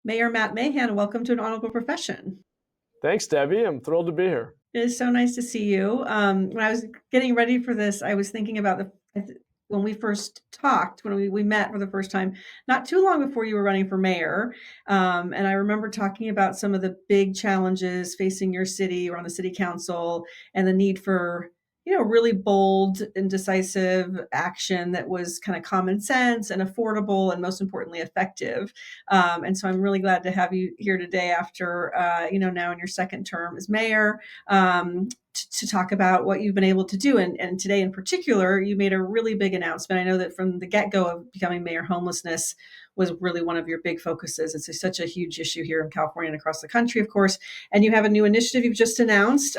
Mayor Matt Mahan, welcome to an honorable profession. Thanks, Debbie. I'm thrilled to be here. It is so nice to see you. When I was getting ready for this, I was thinking about when we first talked, when we met for the first time, not too long before you were running for mayor. And I remember talking about some of the big challenges facing your city or on the city council and the need for really bold and decisive action that was kind of common sense and affordable and most importantly effective. And so I'm really glad to have you here today after now in your second term as mayor, to talk about what you've been able to do. And today in particular, you made a really big announcement. I know that from the get-go of becoming mayor, homelessness was really one of your big focuses. Such a huge issue here in California and across the country, of course. And you have a new initiative you've just announced,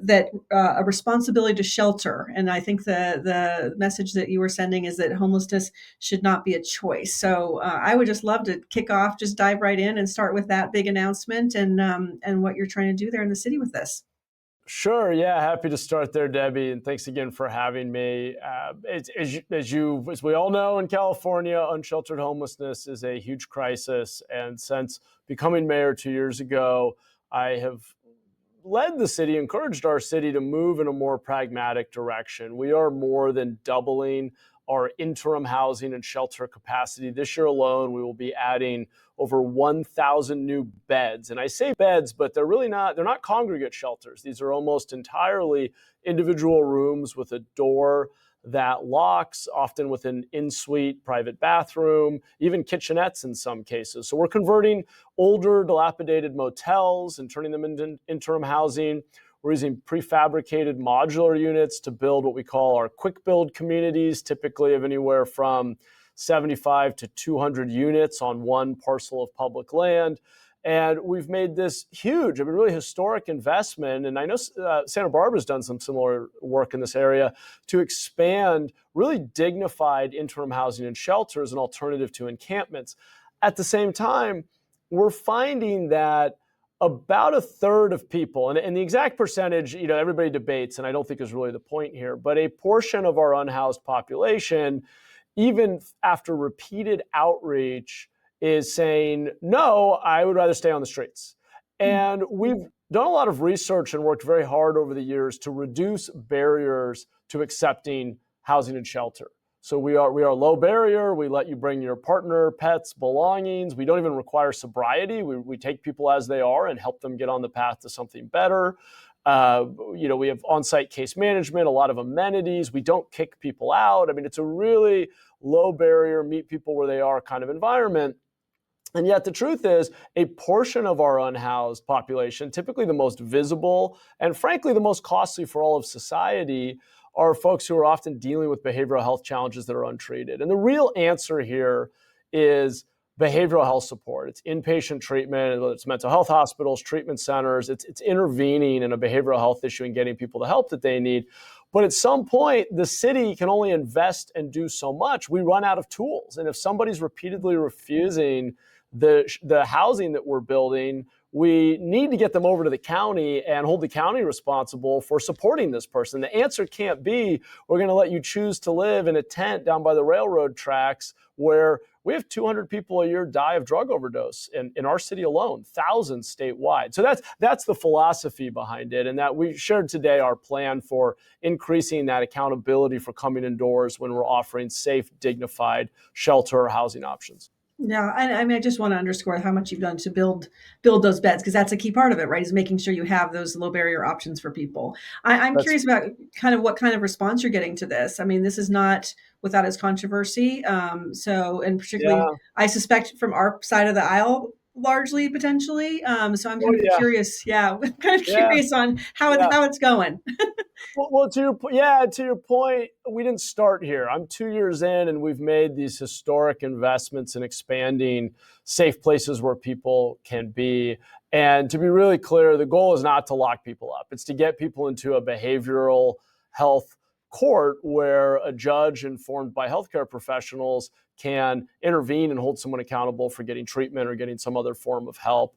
that a responsibility to shelter. And I think the message that you were sending is that homelessness should not be a choice. So I would just love to kick off, just dive right in and start with that big announcement and what you're trying to do there in the city with this. Sure. Yeah. Happy to start there, Debbie. And thanks again for having me. As we all know, in California, unsheltered homelessness is a huge crisis. And since becoming mayor 2 years ago, I have led the city, encouraged our city to move in a more pragmatic direction. We are more than doubling our interim housing and shelter capacity. This year alone, we will be adding over 1,000 new beds. And I say beds, but they're not congregate shelters. These are almost entirely individual rooms with a door that locks, often with an in-suite private bathroom, even kitchenettes in some cases. So we're converting older, dilapidated motels and turning them into interim housing. We're using prefabricated modular units to build what we call our quick build communities, typically of anywhere from 75 to 200 units on one parcel of public land. And we've made this huge, really historic investment. And I know Santa Barbara's done some similar work in this area to expand really dignified interim housing and shelter as an alternative to encampments. At the same time, we're finding that about a third of people, and the exact percentage, everybody debates, and I don't think is really the point here, but a portion of our unhoused population, even after repeated outreach, is saying, no, I would rather stay on the streets. And we've done a lot of research and worked very hard over the years to reduce barriers to accepting housing and shelter. So we are low barrier. We let you bring your partner, pets, belongings. We don't even require sobriety. We take people as they are and help them get on the path to something better. We have on-site case management, a lot of amenities. We don't kick people out. It's a really low barrier, meet people where they are kind of environment. And yet the truth is a portion of our unhoused population, typically the most visible and frankly the most costly for all of society, are folks who are often dealing with behavioral health challenges that are untreated. And the real answer here is behavioral health support. It's inpatient treatment, it's mental health hospitals, treatment centers. It's intervening in a behavioral health issue and getting people the help that they need. But at some point, the city can only invest and do so much. We run out of tools. And if somebody's repeatedly refusing the housing that we're building, we need to get them over to the county and hold the county responsible for supporting this person. The answer can't be, we're going to let you choose to live in a tent down by the railroad tracks where we have 200 people a year die of drug overdose in our city alone, thousands statewide. So that's the philosophy behind it. And that we shared today our plan for increasing that accountability for coming indoors when we're offering safe, dignified shelter or housing options. Yeah, I just want to underscore how much you've done to build those beds, because that's a key part of it, right? Is making sure you have those low barrier options for people. I'm That's curious about kind of what kind of response you're getting to this. This is not without its controversy. And particularly, Yeah. I suspect from our side of the aisle, largely potentially. So I'm Oh kind of yeah. curious. Yeah, kind of Yeah. curious on Yeah. how it's going. Well, to your point, we didn't start here. I'm 2 years in, and we've made these historic investments in expanding safe places where people can be. And to be really clear, the goal is not to lock people up. It's to get people into a behavioral health court where a judge informed by healthcare professionals can intervene and hold someone accountable for getting treatment or getting some other form of help.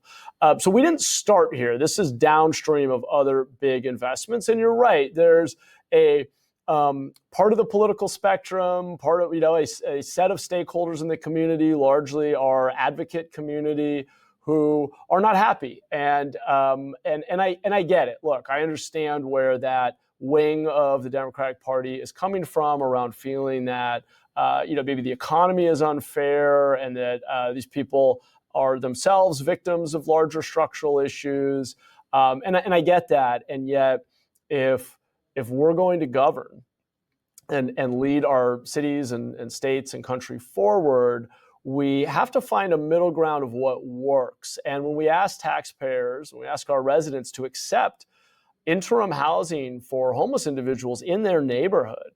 So we didn't start here. This is downstream of other big investments. And you're right, there's a part of the political spectrum, part of a set of stakeholders in the community, largely our advocate community, who are not happy. And I get it. Look, I understand where that wing of the Democratic Party is coming from around feeling that maybe the economy is unfair and that these people are themselves victims of larger structural issues. And I get that. And yet, if we're going to govern and lead our cities and states and country forward, we have to find a middle ground of what works. And when we ask taxpayers, when we ask our residents to accept interim housing for homeless individuals in their neighborhood,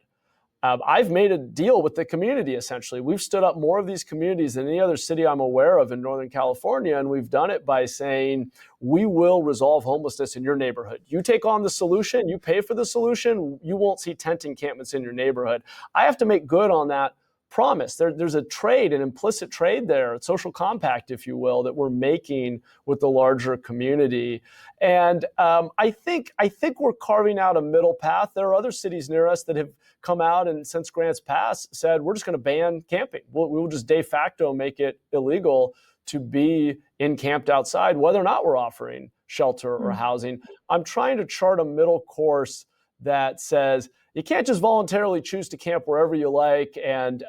I've made a deal with the community, essentially. We've stood up more of these communities than any other city I'm aware of in Northern California, and we've done it by saying, we will resolve homelessness in your neighborhood. You take on the solution, you pay for the solution, you won't see tent encampments in your neighborhood. I have to make good on that promise. There's a trade, an implicit trade there, a social compact, if you will, that we're making with the larger community. And I think we're carving out a middle path. There are other cities near us that have come out and, since grants passed, said we're just going to ban camping. We'll just de facto make it illegal to be encamped outside, whether or not we're offering shelter or housing. I'm trying to chart a middle course that says you can't just voluntarily choose to camp wherever you like and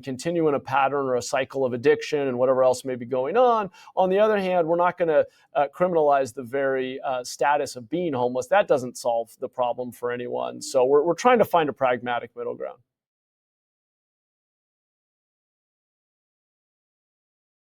continue in a pattern or a cycle of addiction and whatever else may be going on. On the other hand, we're not going to criminalize the very status of being homeless. That doesn't solve the problem for anyone. So we're trying to find a pragmatic middle ground.